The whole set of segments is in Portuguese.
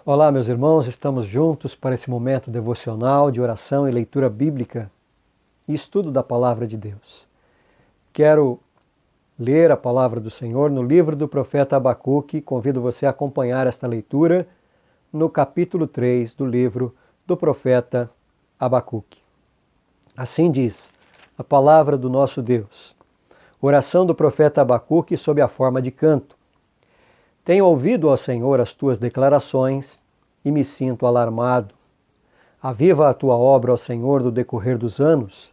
Olá, meus irmãos, estamos juntos para esse momento devocional de oração e leitura bíblica e estudo da Palavra de Deus. Quero ler a Palavra do Senhor no livro do profeta Abacuque. Convido você a acompanhar esta leitura no capítulo 3 do livro do profeta Abacuque. Assim diz a Palavra do nosso Deus. Oração do profeta Abacuque sob a forma de canto. Tenho ouvido, ó Senhor, as tuas declarações e me sinto alarmado. Aviva a tua obra, ó Senhor, do decorrer dos anos,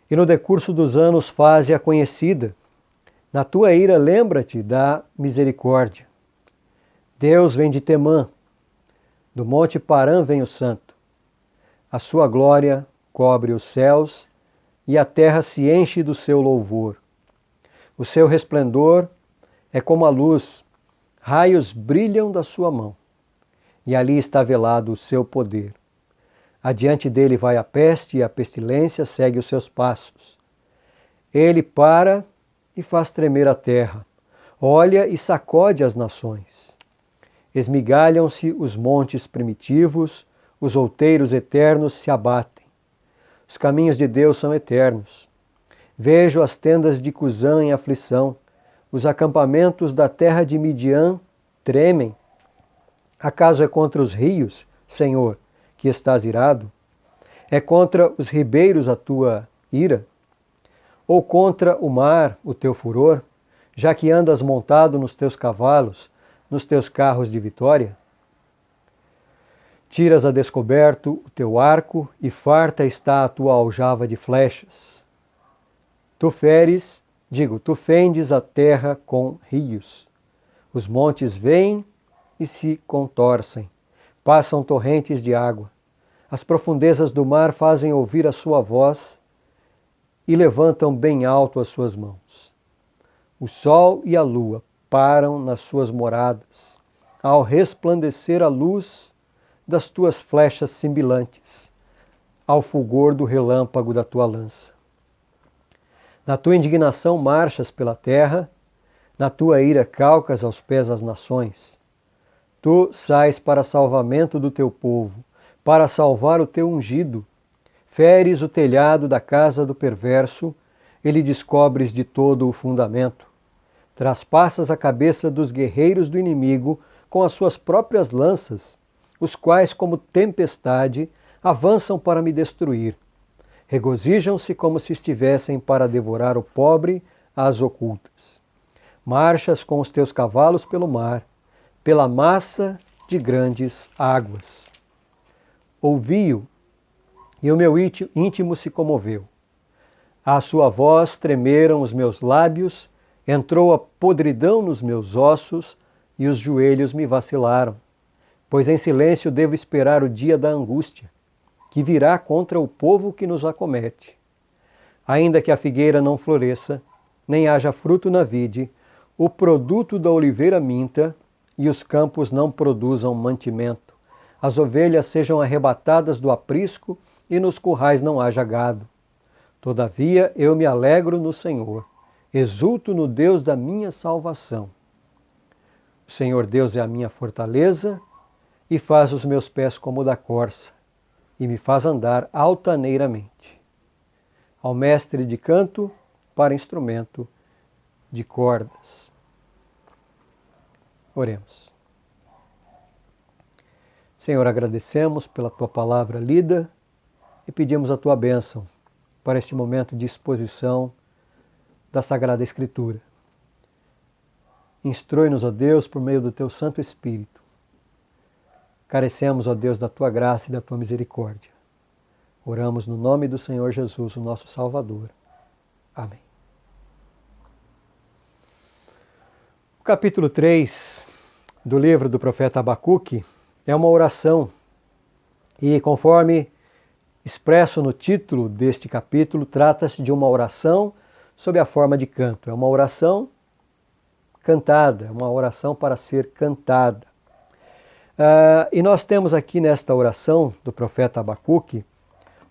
e no decurso dos anos faze-a conhecida. Na tua ira lembra-te da misericórdia. Deus vem de Temã, do monte Parã vem o Santo. A sua glória cobre os céus e a terra se enche do seu louvor. O seu resplendor é como a luz, raios brilham da sua mão, e ali está velado o seu poder. Adiante dele vai a peste e a pestilência segue os seus passos. Ele para e faz tremer a terra, olha e sacode as nações. Esmigalham-se os montes primitivos, os outeiros eternos se abatem. Os caminhos de Deus são eternos. Vejo as tendas de Cusã em aflição, os acampamentos da terra de Midian tremem. Acaso é contra os rios, Senhor, que estás irado? É contra os ribeiros a tua ira? Ou contra o mar o teu furor, já que andas montado nos teus cavalos, nos teus carros de vitória? Tiras a descoberto o teu arco e farta está a tua aljava de flechas. Tu fendes a terra com rios. Os montes vêm e se contorcem, passam torrentes de água. As profundezas do mar fazem ouvir a sua voz e levantam bem alto as suas mãos. O sol e a lua param nas suas moradas, ao resplandecer a luz das tuas flechas cintilantes, ao fulgor do relâmpago da tua lança. Na tua indignação marchas pela terra, na tua ira calcas aos pés as nações. Tu sais para salvamento do teu povo, para salvar o teu ungido. Feres o telhado da casa do perverso e lhe descobres de todo o fundamento. Traspassas a cabeça dos guerreiros do inimigo com as suas próprias lanças, os quais, como tempestade, avançam para me destruir. Regozijam-se como se estivessem para devorar o pobre às ocultas. Marchas com os teus cavalos pelo mar, pela massa de grandes águas. Ouvi-o, e o meu íntimo se comoveu. À sua voz tremeram os meus lábios, entrou a podridão nos meus ossos, e os joelhos me vacilaram, pois em silêncio devo esperar o dia da angústia, que virá contra o povo que nos acomete. Ainda que a figueira não floresça, nem haja fruto na vide, o produto da oliveira minta, e os campos não produzam mantimento, as ovelhas sejam arrebatadas do aprisco, e nos currais não haja gado. Todavia eu me alegro no Senhor, exulto no Deus da minha salvação. O Senhor Deus é a minha fortaleza, e faz os meus pés como da corça, e me faz andar altaneiramente. Ao mestre de canto, para instrumento de cordas. Oremos. Senhor, agradecemos pela Tua palavra lida e pedimos a Tua bênção para este momento de exposição da Sagrada Escritura. Instrui-nos, ó Deus, por meio do Teu Santo Espírito. Carecemos, ó Deus, da Tua graça e da Tua misericórdia. Oramos no nome do Senhor Jesus, o nosso Salvador. Amém. O capítulo 3 do livro do profeta Abacuque é uma oração e, conforme expresso no título deste capítulo, trata-se de uma oração sob a forma de canto. É uma oração cantada, uma oração para ser cantada. E nós temos aqui nesta oração do profeta Abacuque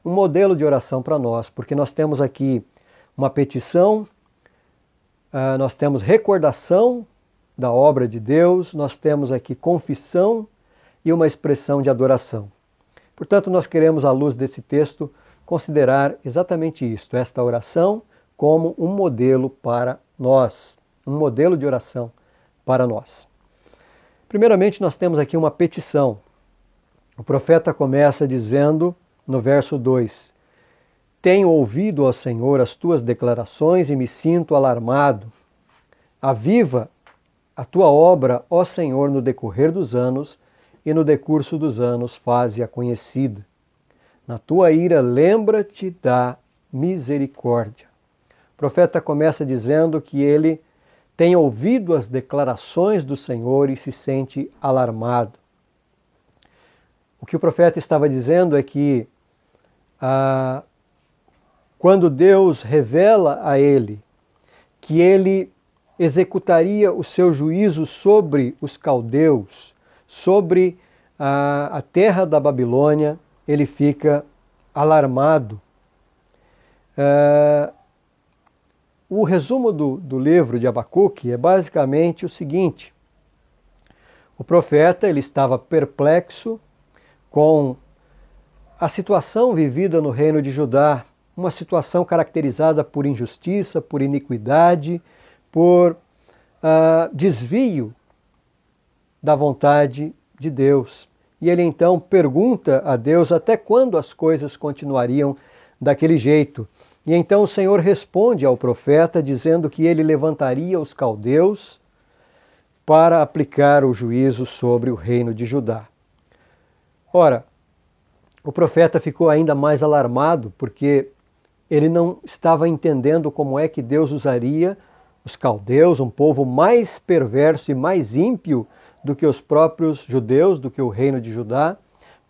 um modelo de oração para nós, porque nós temos aqui uma petição, nós temos recordação da obra de Deus, nós temos aqui confissão e uma expressão de adoração. Portanto, nós queremos, à luz desse texto, considerar exatamente isto, esta oração como um modelo para nós, um modelo de oração para nós. Primeiramente, nós temos aqui uma petição. O profeta começa dizendo, no verso 2, tenho ouvido, ó Senhor, as tuas declarações e me sinto alarmado. Aviva a tua obra, ó Senhor, no decorrer dos anos, e no decurso dos anos faze-a conhecida. Na tua ira lembra-te da misericórdia. O profeta começa dizendo que ele tem ouvido as declarações do Senhor e se sente alarmado. O que o profeta estava dizendo é que quando Deus revela a ele que ele executaria o seu juízo sobre os caldeus, sobre a terra da Babilônia, ele fica alarmado. O resumo do livro de Abacuque é basicamente o seguinte: o profeta ele estava perplexo com a situação vivida no reino de Judá, uma situação caracterizada por injustiça, por iniquidade, por desvio da vontade de Deus. E ele então pergunta a Deus até quando as coisas continuariam daquele jeito. E então o Senhor responde ao profeta dizendo que ele levantaria os caldeus para aplicar o juízo sobre o reino de Judá. Ora, o profeta ficou ainda mais alarmado porque ele não estava entendendo como é que Deus usaria os caldeus, um povo mais perverso e mais ímpio do que os próprios judeus, do que o reino de Judá,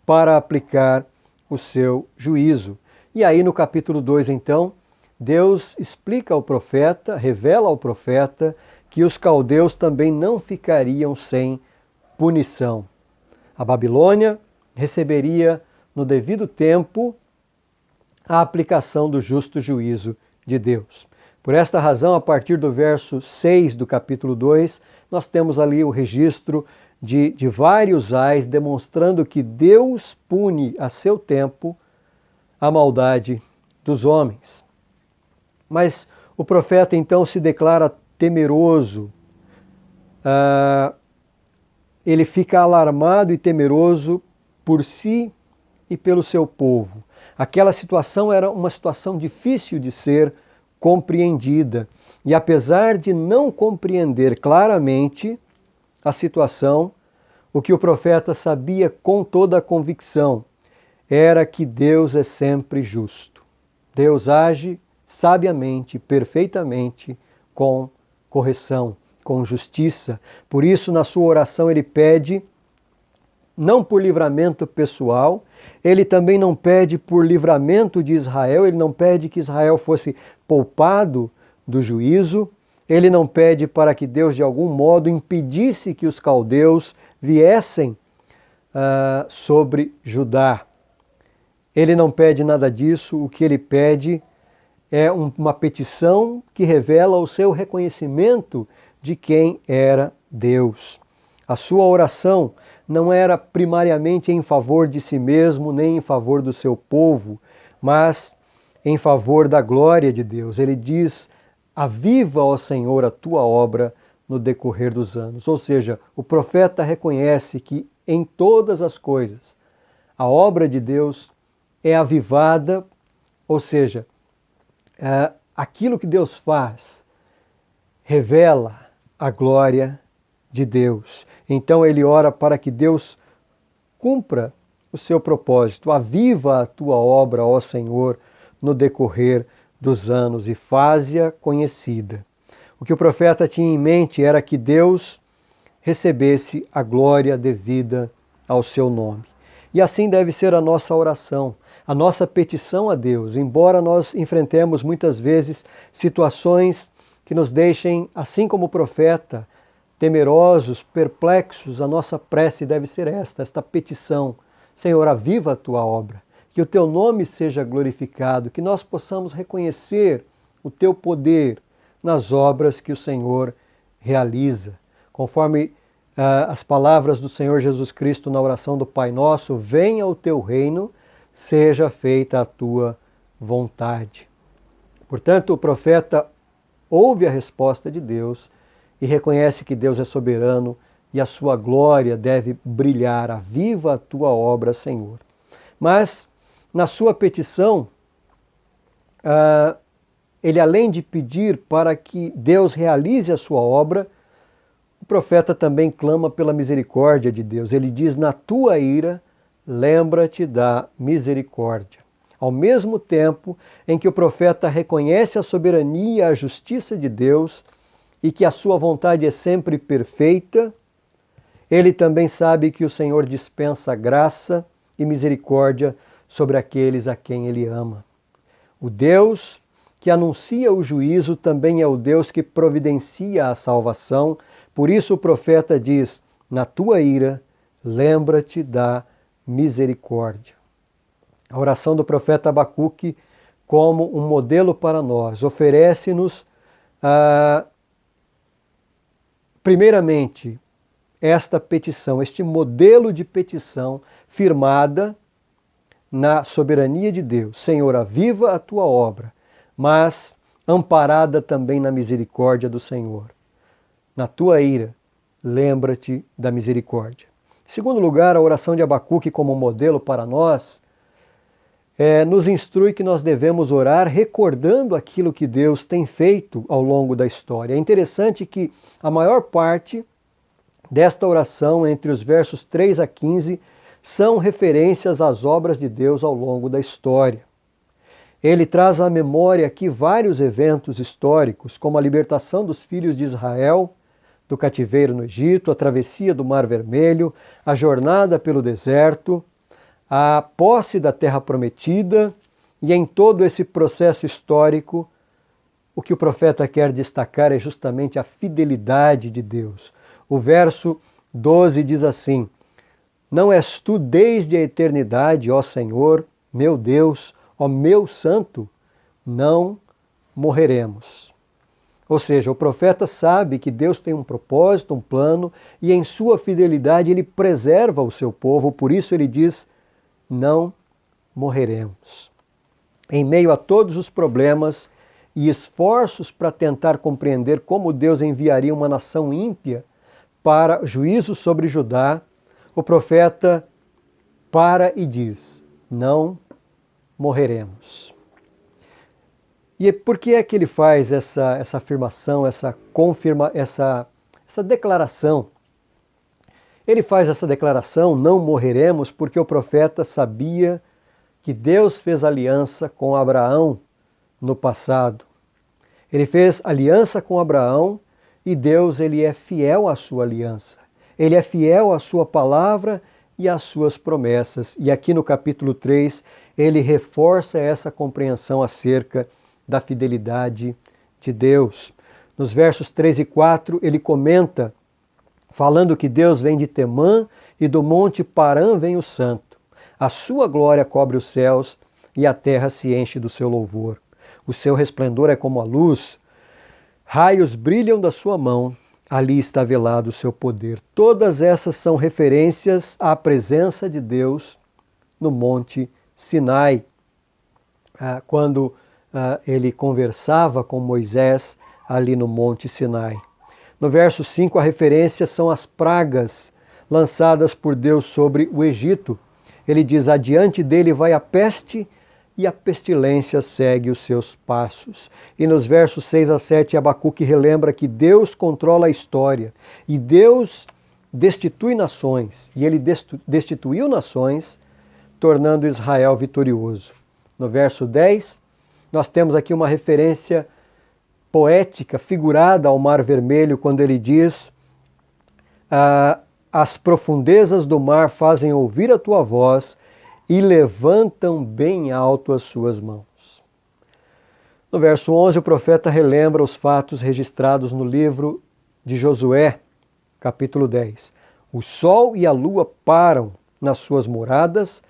para aplicar o seu juízo. E aí no capítulo 2, então, Deus explica ao profeta, revela ao profeta, que os caldeus também não ficariam sem punição. A Babilônia receberia no devido tempo a aplicação do justo juízo de Deus. Por esta razão, a partir do verso 6 do capítulo 2, nós temos ali o registro de vários ais demonstrando que Deus pune a seu tempo a maldade dos homens. Mas o profeta então se declara temeroso, ele fica alarmado e temeroso por si e pelo seu povo. Aquela situação era uma situação difícil de ser compreendida. E apesar de não compreender claramente a situação, o que o profeta sabia com toda a convicção era que Deus é sempre justo. Deus age sabiamente, perfeitamente, com correção, com justiça. Por isso, na sua oração, ele pede não por livramento pessoal, ele também não pede por livramento de Israel, ele não pede que Israel fosse poupado do juízo, ele não pede para que Deus de algum modo impedisse que os caldeus viessem sobre Judá. Ele não pede nada disso, o que ele pede é uma petição que revela o seu reconhecimento de quem era Deus. A sua oração não era primariamente em favor de si mesmo, nem em favor do seu povo, mas em favor da glória de Deus. Ele diz: aviva, ó Senhor, a tua obra no decorrer dos anos. Ou seja, o profeta reconhece que em todas as coisas a obra de Deus é avivada, ou seja, aquilo que Deus faz revela a glória de Deus. Então ele ora para que Deus cumpra o seu propósito. Aviva a tua obra, ó Senhor, no decorrer dos anos e faze-a conhecida. O que o profeta tinha em mente era que Deus recebesse a glória devida ao seu nome. E assim deve ser a nossa oração, a nossa petição a Deus. Embora nós enfrentemos muitas vezes situações que nos deixem, assim como o profeta, temerosos, perplexos, a nossa prece deve ser esta petição: Senhor, aviva a tua obra, que o teu nome seja glorificado, que nós possamos reconhecer o teu poder nas obras que o Senhor realiza. Conforme as palavras do Senhor Jesus Cristo na oração do Pai Nosso: venha o teu reino, seja feita a tua vontade. Portanto, o profeta ouve a resposta de Deus e reconhece que Deus é soberano e a sua glória deve brilhar. Aviva a tua obra, Senhor. Mas, na sua petição, ele, além de pedir para que Deus realize a sua obra, o profeta também clama pela misericórdia de Deus. Ele diz: na tua ira, lembra-te da misericórdia. Ao mesmo tempo em que o profeta reconhece a soberania e a justiça de Deus e que a sua vontade é sempre perfeita, ele também sabe que o Senhor dispensa graça e misericórdia sobre aqueles a quem ele ama. O Deus que anuncia o juízo também é o Deus que providencia a salvação. Por isso o profeta diz: na tua ira, lembra-te da misericórdia. A oração do profeta Abacuque, como um modelo para nós, oferece-nos, primeiramente, esta petição, este modelo de petição firmada na soberania de Deus. Senhor, aviva a tua obra, mas amparada também na misericórdia do Senhor. Na tua ira, lembra-te da misericórdia. Em segundo lugar, a oração de Abacuque como modelo para nós nos instrui que nós devemos orar recordando aquilo que Deus tem feito ao longo da história. É interessante que a maior parte desta oração, entre os versos 3 a 15, são referências às obras de Deus ao longo da história. Ele traz à memória aqui vários eventos históricos, como a libertação dos filhos de Israel do cativeiro no Egito, a travessia do Mar Vermelho, a jornada pelo deserto, a posse da terra prometida, e em todo esse processo histórico, o que o profeta quer destacar é justamente a fidelidade de Deus. O verso 12 diz assim: não és tu desde a eternidade, ó Senhor, meu Deus, ó meu Santo, não morreremos. Ou seja, o profeta sabe que Deus tem um propósito, um plano, e em sua fidelidade ele preserva o seu povo, por isso ele diz: não morreremos. Em meio a todos os problemas e esforços para tentar compreender como Deus enviaria uma nação ímpia para juízo sobre Judá, o profeta para e diz: não morreremos. E por que é que ele faz essa afirmação, essa declaração? Ele faz essa declaração, não morreremos, porque o profeta sabia que Deus fez aliança com Abraão no passado. Ele fez aliança com Abraão e Deus, ele é fiel à sua aliança. Ele é fiel à sua palavra e às suas promessas. E aqui no capítulo 3, ele reforça essa compreensão acerca da fidelidade de Deus. Nos versos 3 e 4, ele comenta, falando que Deus vem de Temã e do monte Parã vem o Santo. A sua glória cobre os céus e a terra se enche do seu louvor. O seu resplendor é como a luz, raios brilham da sua mão, ali está velado o seu poder. Todas essas são referências à presença de Deus no monte Sinai. Quando ele conversava com Moisés ali no monte Sinai. No verso 5, a referência são as pragas lançadas por Deus sobre o Egito. Ele diz: adiante dele vai a peste e a pestilência segue os seus passos. E nos versos 6 a 7, Abacuque relembra que Deus controla a história e Deus destitui nações. E ele destituiu nações, tornando Israel vitorioso. No verso 10, nós temos aqui uma referência poética, figurada ao Mar Vermelho, quando ele diz: as profundezas do mar fazem ouvir a tua voz e levantam bem alto as suas mãos. No verso 11, o profeta relembra os fatos registrados no livro de Josué, capítulo 10. O sol e a lua param nas suas moradas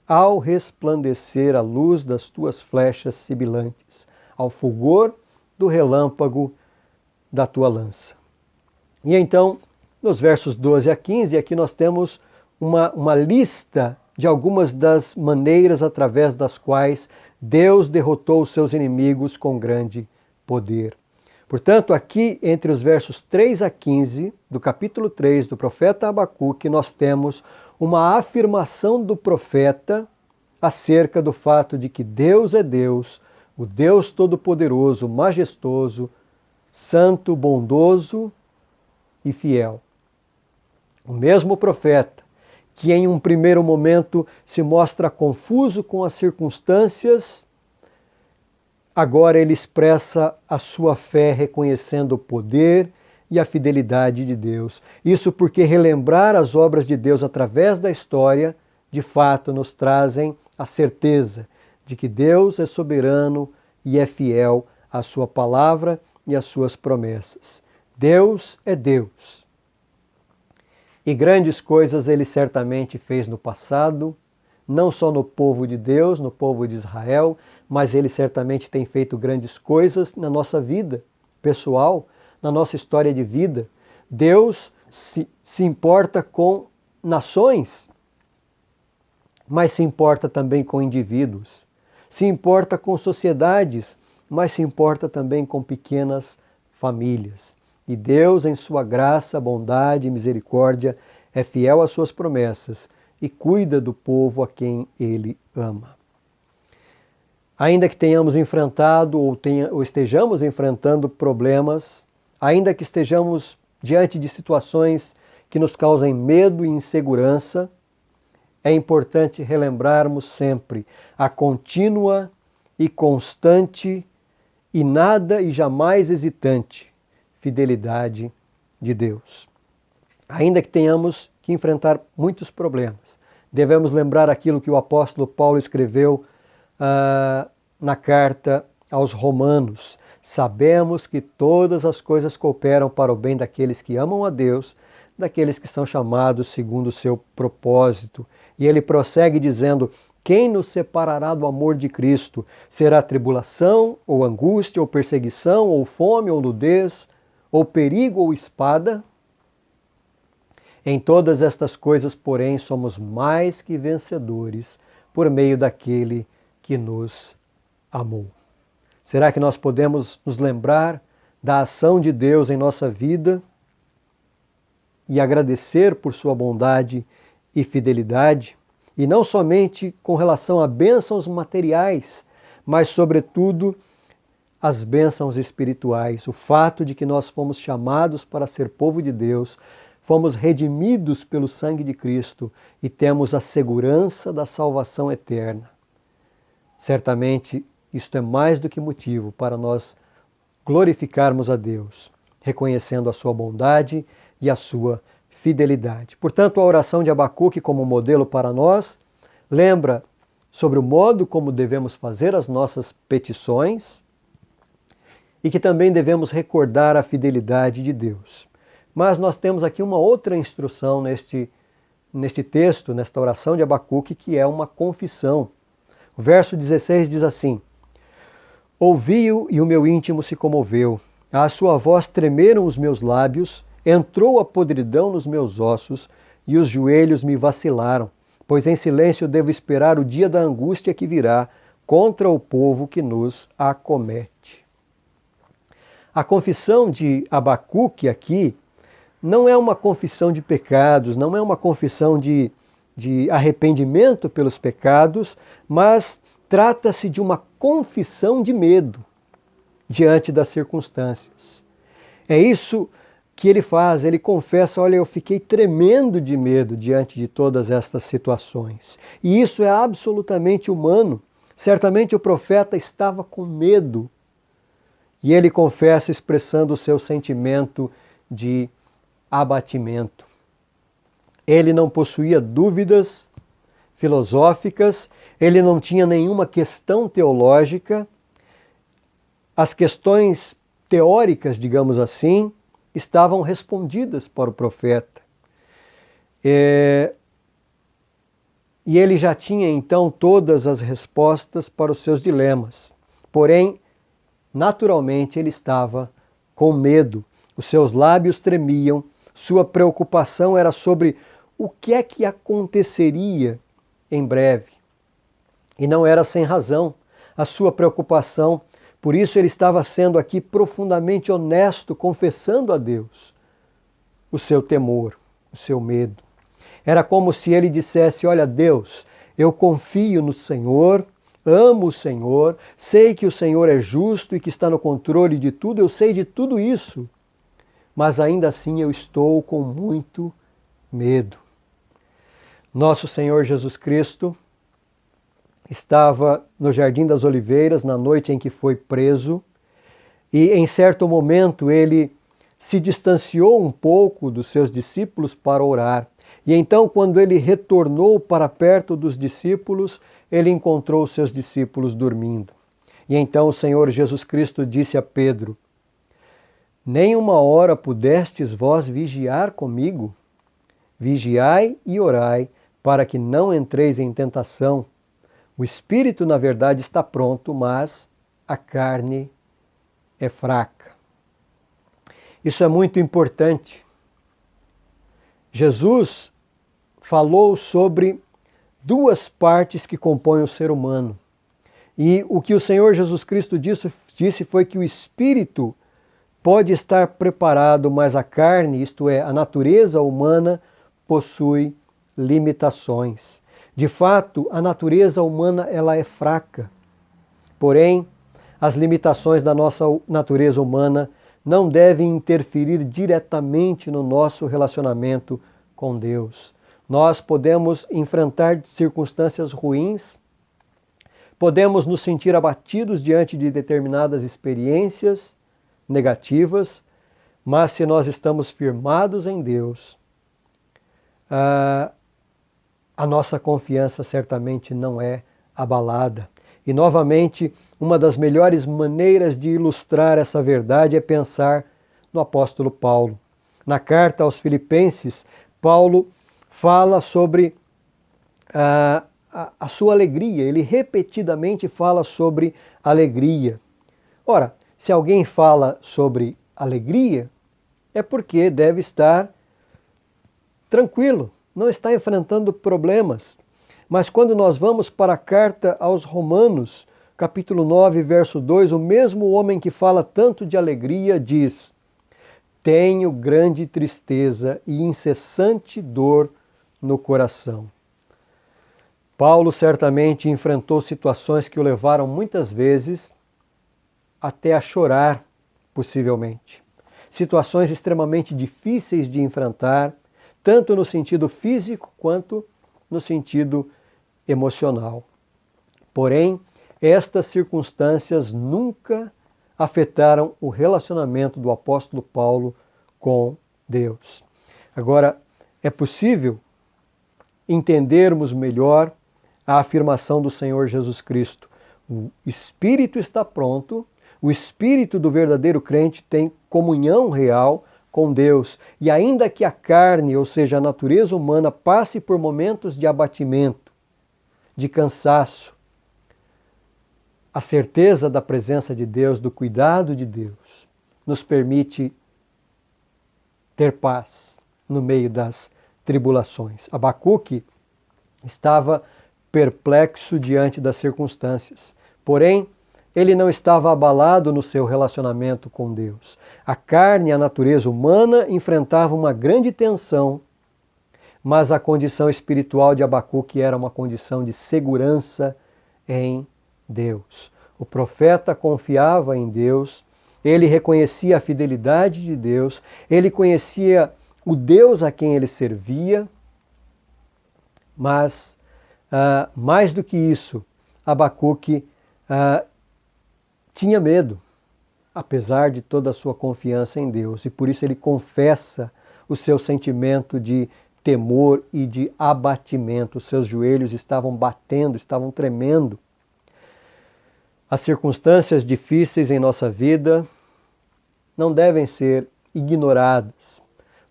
ao resplandecer a luz das tuas flechas sibilantes, ao fulgor do relâmpago da tua lança. E então nos versos 12 a 15, aqui nós temos uma lista de algumas das maneiras através das quais Deus derrotou os seus inimigos com grande poder. Portanto, aqui entre os versos 3 a 15 do capítulo 3 do profeta Abacuque, nós temos uma afirmação do profeta acerca do fato de que Deus é Deus, o Deus Todo-Poderoso, majestoso, santo, bondoso e fiel. O mesmo profeta que em um primeiro momento se mostra confuso com as circunstâncias, agora ele expressa a sua fé reconhecendo o poder e a fidelidade de Deus. Isso porque relembrar as obras de Deus através da história, de fato, nos trazem a certeza de que Deus é soberano e é fiel à sua palavra e às suas promessas. Deus é Deus. E grandes coisas ele certamente fez no passado, não só no povo de Deus, no povo de Israel, mas ele certamente tem feito grandes coisas na nossa vida pessoal, na nossa história de vida. Deus se importa com nações, mas se importa também com indivíduos. Se importa com sociedades, mas se importa também com pequenas famílias. E Deus, em sua graça, bondade e misericórdia, é fiel às suas promessas e cuida do povo a quem Ele ama. Ainda que tenhamos enfrentado ou estejamos enfrentando problemas, ainda que estejamos diante de situações que nos causem medo e insegurança, é importante relembrarmos sempre a contínua e constante e nada e jamais hesitante fidelidade de Deus. Ainda que tenhamos que enfrentar muitos problemas, devemos lembrar aquilo que o apóstolo Paulo escreveu na carta aos Romanos. Sabemos que todas as coisas cooperam para o bem daqueles que amam a Deus, daqueles que são chamados segundo o seu propósito. E ele prossegue dizendo: quem nos separará do amor de Cristo? Será tribulação, ou angústia, ou perseguição, ou fome, ou nudez, ou perigo, ou espada? Em todas estas coisas, porém, somos mais que vencedores por meio daquele que nos amou. Será que nós podemos nos lembrar da ação de Deus em nossa vida e agradecer por sua bondade e fidelidade? E não somente com relação a bênçãos materiais, mas, sobretudo, as bênçãos espirituais. O fato de que nós fomos chamados para ser povo de Deus, fomos redimidos pelo sangue de Cristo e temos a segurança da salvação eterna. Certamente, isto é mais do que motivo para nós glorificarmos a Deus, reconhecendo a sua bondade e a sua fidelidade. Portanto, a oração de Abacuque como modelo para nós lembra sobre o modo como devemos fazer as nossas petições e que também devemos recordar a fidelidade de Deus. Mas nós temos aqui uma outra instrução neste texto, nesta oração de Abacuque, que é uma confissão. O verso 16 diz assim: ouvi-o e o meu íntimo se comoveu, à sua voz tremeram os meus lábios, entrou a podridão nos meus ossos e os joelhos me vacilaram, pois em silêncio devo esperar o dia da angústia que virá contra o povo que nos acomete. A confissão de Abacuque aqui não é uma confissão de pecados, não é uma confissão de arrependimento pelos pecados, mas trata-se de uma confissão de medo diante das circunstâncias. É isso que ele faz, ele confessa: olha, eu fiquei tremendo de medo diante de todas estas situações. E isso é absolutamente humano. Certamente o profeta estava com medo. E ele confessa expressando o seu sentimento de abatimento. Ele não possuía dúvidas filosóficas, ele não tinha nenhuma questão teológica. As questões teóricas, digamos assim, estavam respondidas para o profeta. E ele já tinha então todas as respostas para os seus dilemas. Porém, naturalmente, ele estava com medo. Os seus lábios tremiam, Sua preocupação era sobre o que é que aconteceria em breve. E não era sem razão a sua preocupação. Por isso ele estava sendo aqui profundamente honesto, confessando a Deus o seu temor, o seu medo. Era como se ele dissesse: olha, Deus, eu confio no Senhor, amo o Senhor, sei que o Senhor é justo e que está no controle de tudo, eu sei de tudo isso, mas ainda assim eu estou com muito medo. Nosso Senhor Jesus Cristo estava no Jardim das Oliveiras na noite em que foi preso e em certo momento ele se distanciou um pouco dos seus discípulos para orar. E então, quando ele retornou para perto dos discípulos, ele encontrou os seus discípulos dormindo. E então o Senhor Jesus Cristo disse a Pedro: nem uma hora pudestes vós vigiar comigo? Vigiai e orai, para que não entreis em tentação. O espírito, na verdade, está pronto, mas a carne é fraca. Isso é muito importante. Jesus falou sobre duas partes que compõem o ser humano. E o que o Senhor Jesus Cristo disse foi que o espírito pode estar preparado, mas a carne, isto é, a natureza humana, possui limitações. De fato, a natureza humana ela é fraca. Porém, as limitações da nossa natureza humana não devem interferir diretamente no nosso relacionamento com Deus. Nós podemos enfrentar circunstâncias ruins, podemos nos sentir abatidos diante de determinadas experiências negativas, mas se nós estamos firmados em Deus, a nossa confiança certamente não é abalada. E novamente, uma das melhores maneiras de ilustrar essa verdade é pensar no apóstolo Paulo. Na carta aos Filipenses, Paulo fala sobre a sua alegria. Ele repetidamente fala sobre alegria. Ora, se alguém fala sobre alegria, é porque deve estar tranquilo, não está enfrentando problemas. Mas quando nós vamos para a carta aos Romanos, capítulo 9, verso 2, o mesmo homem que fala tanto de alegria diz: tenho grande tristeza e incessante dor no coração. Paulo certamente enfrentou situações que o levaram muitas vezes até a chorar, possivelmente. Situações extremamente difíceis de enfrentar, tanto no sentido físico quanto no sentido emocional. Porém, estas circunstâncias nunca afetaram o relacionamento do apóstolo Paulo com Deus. Agora, é possível entendermos melhor a afirmação do Senhor Jesus Cristo. O espírito está pronto, o espírito do verdadeiro crente tem comunhão real com Deus. E ainda que a carne, ou seja, a natureza humana, passe por momentos de abatimento, de cansaço, a certeza da presença de Deus, do cuidado de Deus, nos permite ter paz no meio das tribulações. Abacuque estava perplexo diante das circunstâncias, porém, ele não estava abalado no seu relacionamento com Deus. A carne e a natureza humana enfrentavam uma grande tensão, mas a condição espiritual de Abacuque era uma condição de segurança em Deus. O profeta confiava em Deus, ele reconhecia a fidelidade de Deus, ele conhecia o Deus a quem ele servia, mas, mais do que isso, Abacuque tinha medo, apesar de toda a sua confiança em Deus, e por isso ele confessa o seu sentimento de temor e de abatimento. Os seus joelhos estavam batendo, estavam tremendo. As circunstâncias difíceis em nossa vida não devem ser ignoradas.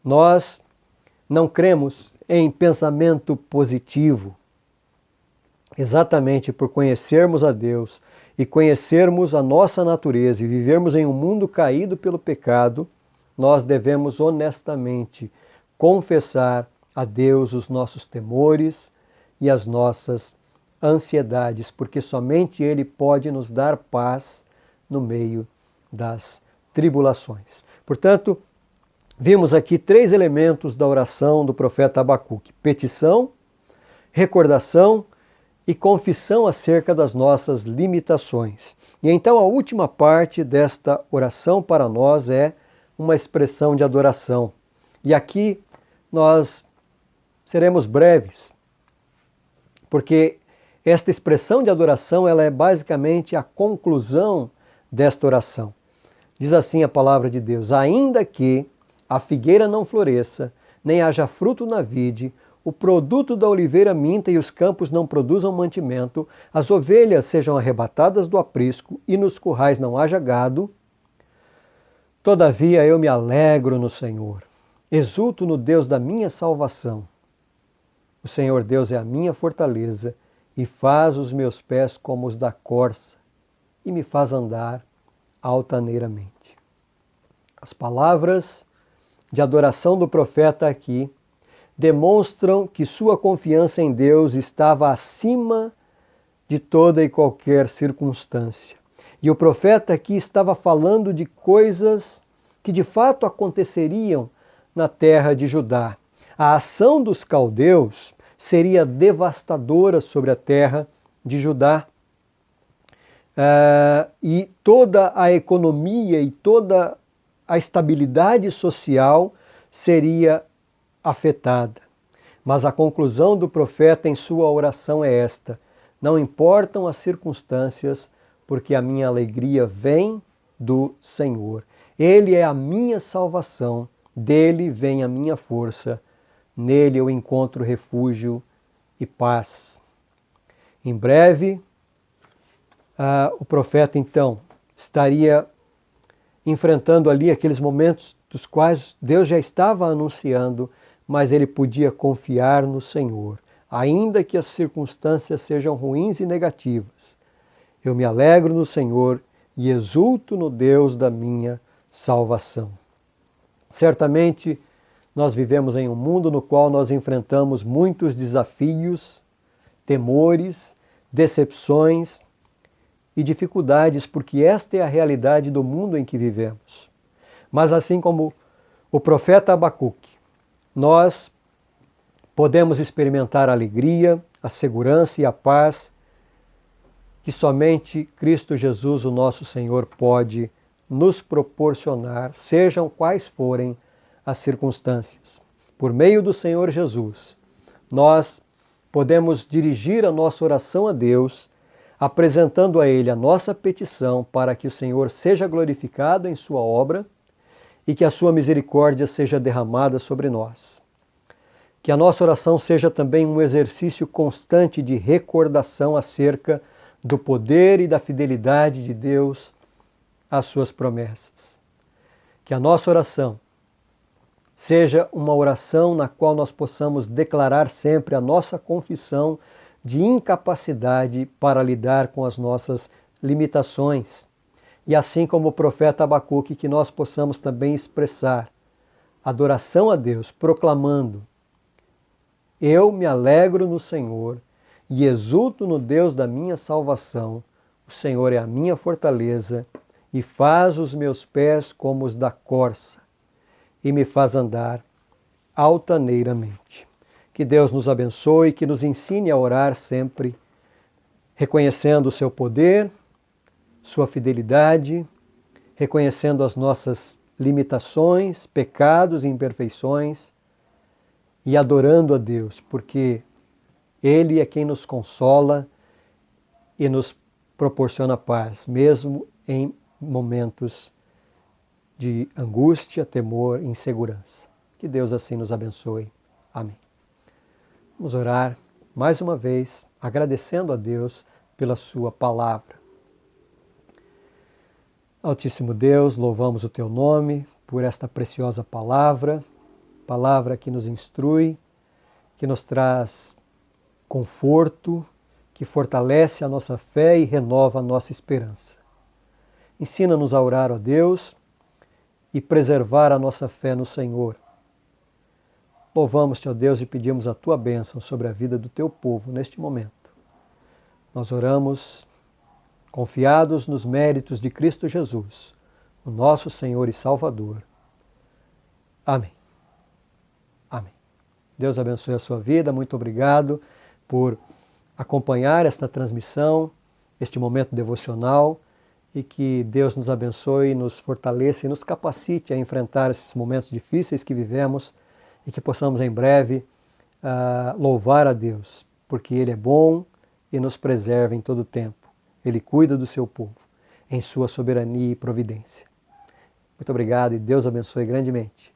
Nós não cremos em pensamento positivo, exatamente por conhecermos a Deus e conhecermos a nossa natureza e vivermos em um mundo caído pelo pecado, nós devemos honestamente confessar a Deus os nossos temores e as nossas ansiedades, porque somente Ele pode nos dar paz no meio das tribulações. Portanto, vimos aqui 3 elementos da oração do profeta Abacuque: petição, recordação e confissão acerca das nossas limitações. E então a última parte desta oração para nós é uma expressão de adoração. E aqui nós seremos breves, porque esta expressão de adoração ela é basicamente a conclusão desta oração. Diz assim a palavra de Deus: ainda que a figueira não floresça, nem haja fruto na vide, o produto da oliveira minta e os campos não produzam mantimento, as ovelhas sejam arrebatadas do aprisco e nos currais não haja gado, todavia eu me alegro no Senhor, exulto no Deus da minha salvação. O Senhor Deus é a minha fortaleza e faz os meus pés como os da corça e me faz andar altaneiramente. As palavras de adoração do profeta aqui demonstram que sua confiança em Deus estava acima de toda e qualquer circunstância. E o profeta aqui estava falando de coisas que de fato aconteceriam na terra de Judá. A ação dos caldeus seria devastadora sobre a terra de Judá. E toda a economia e toda a estabilidade social seria afetada. Mas a conclusão do profeta em sua oração é esta: não importam as circunstâncias, porque a minha alegria vem do Senhor. Ele é a minha salvação, dele vem a minha força, nele eu encontro refúgio e paz. Em breve, o profeta então estaria enfrentando ali aqueles momentos dos quais Deus já estava anunciando, mas ele podia confiar no Senhor, ainda que as circunstâncias sejam ruins e negativas. Eu me alegro no Senhor e exulto no Deus da minha salvação. Certamente, nós vivemos em um mundo no qual nós enfrentamos muitos desafios, temores, decepções e dificuldades, porque esta é a realidade do mundo em que vivemos. Mas assim como o profeta Abacuque, nós podemos experimentar a alegria, a segurança e a paz que somente Cristo Jesus, o nosso Senhor, pode nos proporcionar, sejam quais forem as circunstâncias. Por meio do Senhor Jesus, nós podemos dirigir a nossa oração a Deus, apresentando a Ele a nossa petição para que o Senhor seja glorificado em sua obra e que a sua misericórdia seja derramada sobre nós. Que a nossa oração seja também um exercício constante de recordação acerca do poder e da fidelidade de Deus às suas promessas. Que a nossa oração seja uma oração na qual nós possamos declarar sempre a nossa confissão de incapacidade para lidar com as nossas limitações. E assim como o profeta Abacuque, que nós possamos também expressar adoração a Deus, proclamando: eu me alegro no Senhor e exulto no Deus da minha salvação. O Senhor é a minha fortaleza e faz os meus pés como os da corça e me faz andar altaneiramente. Que Deus nos abençoe e que nos ensine a orar sempre, reconhecendo o seu poder, sua fidelidade, reconhecendo as nossas limitações, pecados e imperfeições e adorando a Deus, porque Ele é quem nos consola e nos proporciona paz, mesmo em momentos de angústia, temor e insegurança. Que Deus assim nos abençoe. Amém. Vamos orar mais uma vez, agradecendo a Deus pela sua palavra. Altíssimo Deus, louvamos o teu nome por esta preciosa palavra, palavra que nos instrui, que nos traz conforto, que fortalece a nossa fé e renova a nossa esperança. Ensina-nos a orar, ó Deus, e preservar a nossa fé no Senhor. Louvamos-te, ó Deus, e pedimos a tua bênção sobre a vida do teu povo neste momento. Nós oramos confiados nos méritos de Cristo Jesus, o nosso Senhor e Salvador. Amém. Amém. Deus abençoe a sua vida. Muito obrigado por acompanhar esta transmissão, este momento devocional, e que Deus nos abençoe, nos fortaleça e nos capacite a enfrentar esses momentos difíceis que vivemos e que possamos em breve louvar a Deus, porque Ele é bom e nos preserva em todo o tempo. Ele cuida do seu povo, em sua soberania e providência. Muito obrigado e Deus abençoe grandemente.